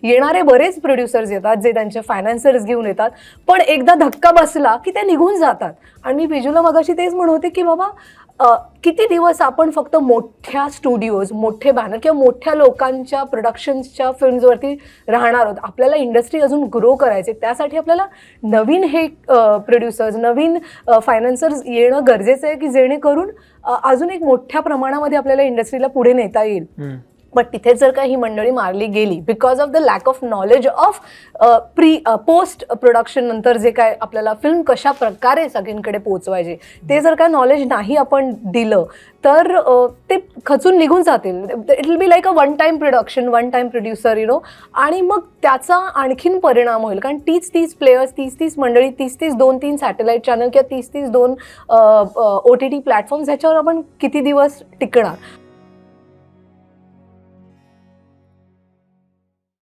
येणारे बरेच प्रोड्युसर्स येतात जे त्यांचे फायनान्सर्स घेऊन येतात, पण एकदा धक्का बसला की ते निघून जातात. आणि मी बिजूला मगाशी तेच म्हणत होते की बाबा किती दिवस आपण फक्त मोठ्या स्टुडिओज, मोठे बॅनर किंवा मोठ्या लोकांच्या प्रोडक्शन्सच्या फिल्म्सवरती राहणार आहोत. आपल्याला इंडस्ट्री अजून ग्रो करायचे, त्यासाठी आपल्याला नवीन हे प्रोड्युसर्स, नवीन फायनान्सर्स येणं गरजेचं आहे की जेणेकरून अजून एक मोठ्या प्रमाणामध्ये आपल्याला इंडस्ट्रीला पुढे नेता येईल. बट तिथे जर का ही मंडळी मारली गेली because of the lack of knowledge of post production नंतर जे काय आपल्याला फिल्म कशा प्रकारे सगळींकडे पोहोचवायचे ते जर का नॉलेज नाही आपण दिलं तर ते खचून निघून जातील. It will be like a one time production, one time producer आणि मग त्याचा आणखीन परिणाम होईल. कारण तीच प्लेयर्स, तीच मंडळी, तीच 2-3 सॅटेलाईट चॅनल किंवा तीच 2 OTT प्लॅटफॉर्म्स ह्याच्यावर आपण किती दिवस टिकणार.